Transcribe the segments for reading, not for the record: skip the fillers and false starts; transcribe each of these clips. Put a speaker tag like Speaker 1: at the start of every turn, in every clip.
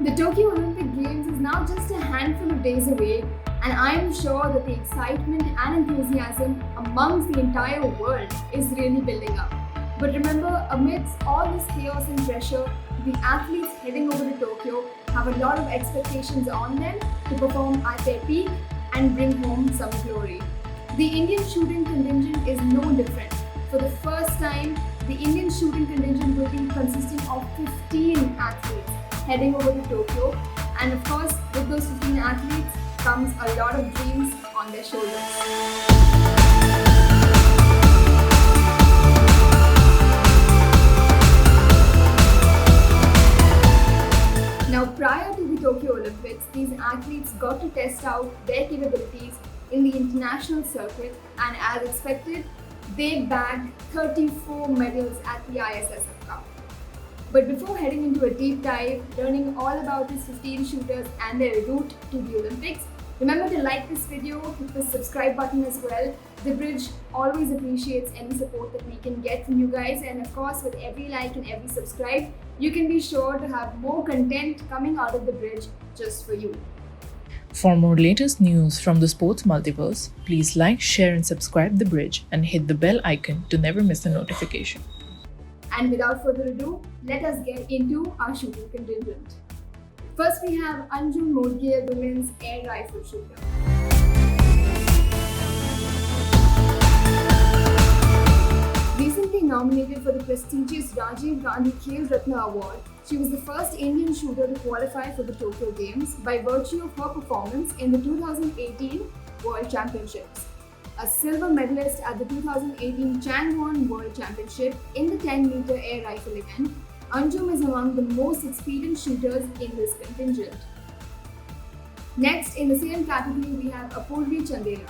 Speaker 1: The Tokyo Olympic Games is now just a handful of days away, and I am sure that the excitement and enthusiasm amongst the entire world is really building up. But remember, amidst all this chaos and pressure, the athletes heading over to Tokyo have a lot of expectations on them to perform at their peak and bring home some glory. The Indian shooting contingent is no different. For the first time, the Indian shooting contingent will be consisting of 15 athletes heading over to Tokyo, and of course, with those 15 athletes comes a lot of dreams on their shoulders. Now, prior to the Tokyo Olympics, these athletes got to test out their capabilities in the international circuit, and as expected, they bagged 34 medals at the ISSF Cup. But before heading into a deep dive, learning all about these 15 shooters and their route to the Olympics, remember to like this video, hit the subscribe button as well. The Bridge always appreciates any support that we can get from you guys, and of course, with every like and every subscribe, you can be sure to have more content coming out of The Bridge just for you.
Speaker 2: For more latest news from the sports multiverse, please like, share and subscribe The Bridge and hit the bell icon to never miss a notification.
Speaker 1: And without further ado, let us get into our shooting contingent. First we have Anjum Modgir, women's air rifle shooter. Recently nominated for the prestigious Rajiv Gandhi Khel Ratna Award, she was the first Indian shooter to qualify for the Tokyo Games by virtue of her performance in the 2018 World Championships. A silver medalist at the 2018 Changwon World Championship in the 10-meter air rifle event, Anjum is among the most experienced shooters in this contingent. Next, in the same category, we have Apurvi Chandera.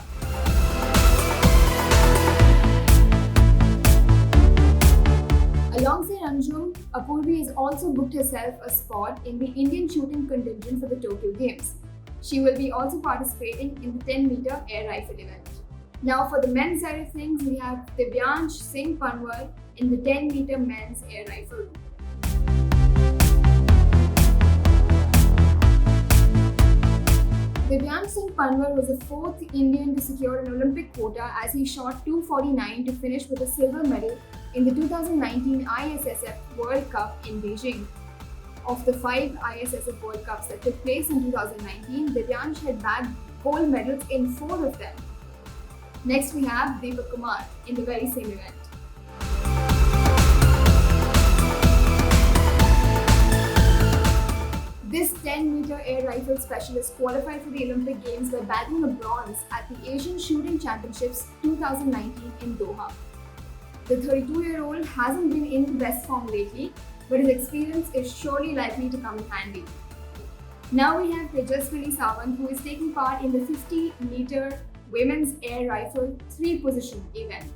Speaker 1: Alongside Anjum, Apurvi has also booked herself a spot in the Indian shooting contingent for the Tokyo Games. She will be also participating in the 10-meter air rifle event. Now for the men's side of things, we have Divyansh Singh Panwar in the 10-meter men's air rifle. Divyansh Singh Panwar was the fourth Indian to secure an Olympic quota as he shot 249 to finish with a silver medal in the 2019 ISSF World Cup in Beijing. Of the 5 ISSF World Cups that took place in 2019, Divyansh had bagged gold medals in 4 of them. Next we have Deepak Kumar in the very same event. This 10-meter air rifle specialist qualified for the Olympic Games by bagging a bronze at the Asian Shooting Championships 2019 in Doha. The 32-year-old hasn't been in the best form lately, but his experience is surely likely to come in handy. Now we have Tejaswini Sawant, who is taking part in the 50-meter women's air rifle 3-position event.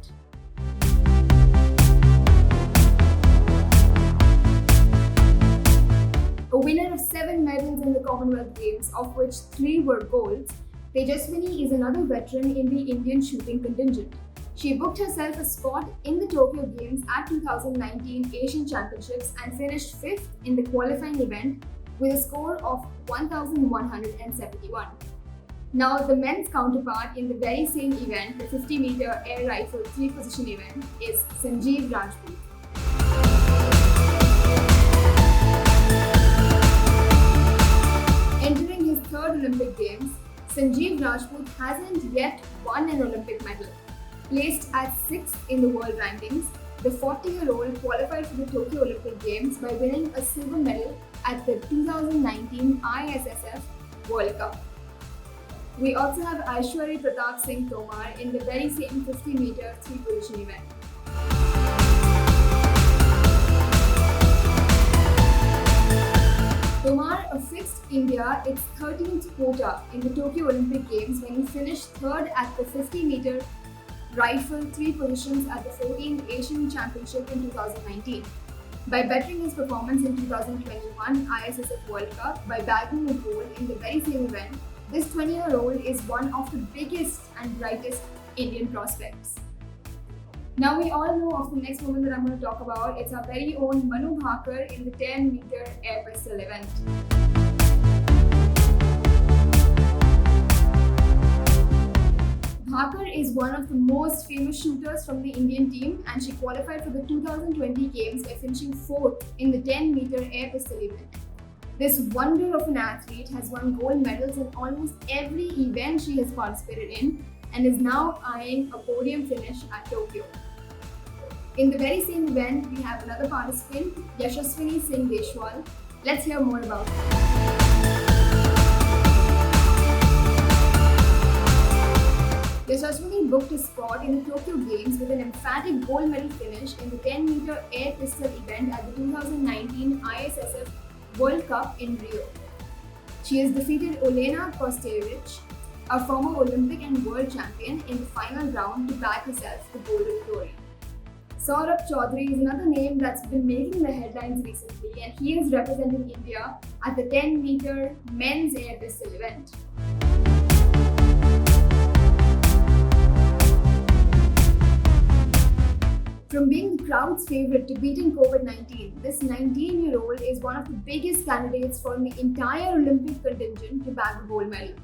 Speaker 1: A winner of 7 medals in the Commonwealth Games, of which 3 were golds, Tejaswini is another veteran in the Indian shooting contingent. She booked herself a spot in the Tokyo Games at 2019 Asian Championships and finished 5th in the qualifying event with a score of 1,171. Now, the men's counterpart in the very same event, the 50-meter air rifle 3-position event, is Sanjeev Rajput. Entering his 3rd Olympic Games, Sanjeev Rajput hasn't yet won an Olympic medal. Placed at 6th in the world rankings, the 40-year-old qualified for the Tokyo Olympic Games by winning a silver medal at the 2019 ISSF World Cup. We also have Aishwarya Pratap Singh Tomar in the very same 50-meter 3-position event. Tomar affixed India its 13th quota in the Tokyo Olympic Games when he finished 3rd at the 50-meter rifle 3 positions at the 14th Asian Championship in 2019. By bettering his performance in 2021 ISSF World Cup by bagging a gold in the very same event, this 20-year-old is one of the biggest and brightest Indian prospects. Now we all know of the next woman that I'm going to talk about. It's our very own Manu Bhaker in the 10-meter air pistol event. Bhakar is one of the most famous shooters from the Indian team, and she qualified for the 2020 Games by finishing 4th in the 10-meter air pistol event. This wonder of an athlete has won gold medals in almost every event she has participated in and is now eyeing a podium finish at Tokyo. In the very same event, we have another participant, Yashaswini Singh Deshwal. Let's hear more about her. Yashaswini booked a spot in the Tokyo Games with an emphatic gold medal finish in the 10-meter air pistol event at the 2019 ISSF World Cup in Rio. She has defeated Olena Kostevich, a former Olympic and world champion, in the final round to bag herself the golden glory. Saurabh Chaudhary is another name that's been making the headlines recently, and he is representing India at the 10-meter men's air pistol event. From being the crowd's favourite to beating COVID-19, this 19-year-old is one of the biggest candidates for the entire Olympic contingent to bag a gold medal.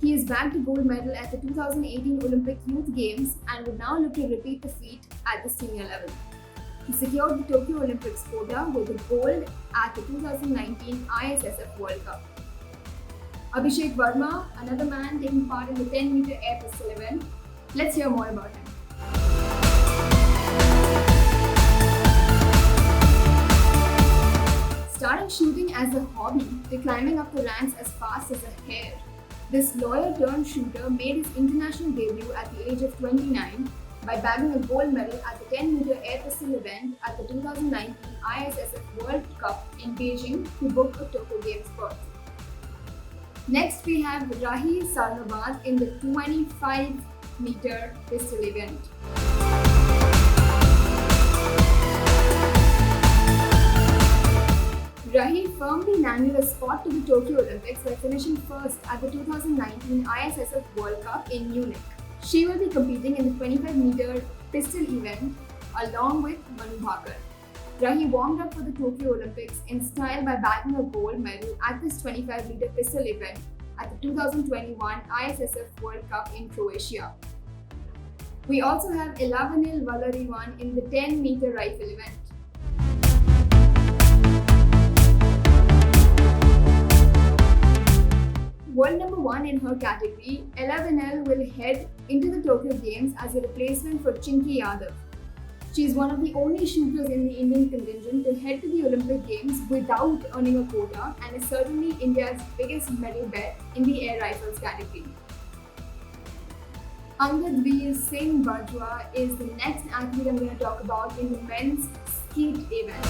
Speaker 1: He has bagged a gold medal at the 2018 Olympic Youth Games and would now look to repeat the feat at the senior level. He secured the Tokyo Olympics quota with a gold at the 2019 ISSF World Cup. Abhishek Verma, another man taking part in the 10-meter air pistol event. Let's hear more about him. Starting shooting as a hobby to climbing up the ranks as fast as a hare, this lawyer-turned-shooter made his international debut at the age of 29 by bagging a gold medal at the 10-meter air pistol event at the 2019 ISSF World Cup in Beijing to book a Tokyo Games berth. Next, we have Rahi Sarnabad in the 25-meter pistol event. Rahi firmly landed a spot to the Tokyo Olympics by finishing first at the 2019 ISSF World Cup in Munich. She will be competing in the 25-meter pistol event along with Manu Bhakar. Rahi warmed up for the Tokyo Olympics in style by bagging a gold medal at this 25-meter pistol event at the 2021 ISSF World Cup in Croatia. We also have Elavanil Valarivan in the 10-meter rifle event. World number 1 in her category, Ella Vinel will head into the Tokyo Games as a replacement for Chinky Yadav. She is one of the only shooters in the Indian contingent to head to the Olympic Games without earning a quota and is certainly India's biggest medal bet in the air rifles category. Angadveer Singh Bajwa is the next athlete I'm going to talk about in the men's skeet event.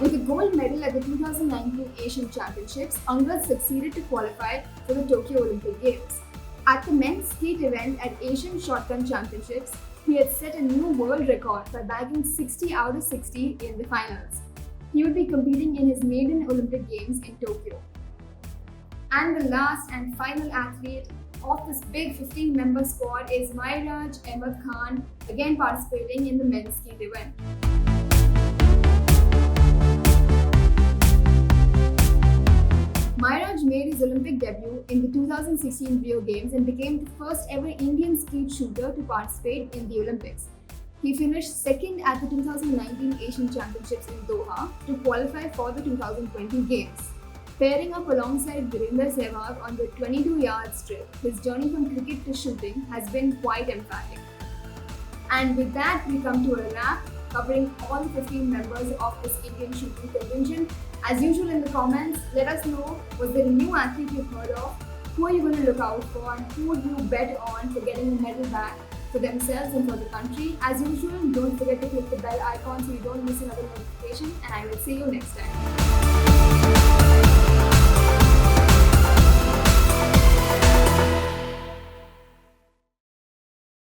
Speaker 1: With a gold medal at the 2019 Asian Championships, Angad succeeded to qualify for the Tokyo Olympic Games. At the men's skeet event at Asian Shotgun Championships, he had set a new world record by bagging 60 out of 60 in the finals. He would be competing in his maiden Olympic Games in Tokyo. And the last and final athlete of this big 15-member squad is Mairaj Ahmed Khan, again participating in the men's skeet event. Mairaj made his Olympic debut in the 2016 Rio Games and became the first ever Indian skeet shooter to participate in the Olympics. He finished second at the 2019 Asian Championships in Doha to qualify for the 2020 Games. Pairing up alongside Virender Sehwag on the 22-yard strip, his journey from cricket to shooting has been quite emphatic. And with that, we come to a wrap, covering all the 15 members of this Indian shooting contingent. As usual in the comments, let us know, was there a new athlete you've heard of? Who are you going to look out for, and who would you bet on for getting a medal back for themselves and for the country? As usual, don't forget to click the bell icon so you don't miss another notification, and I will see you next time.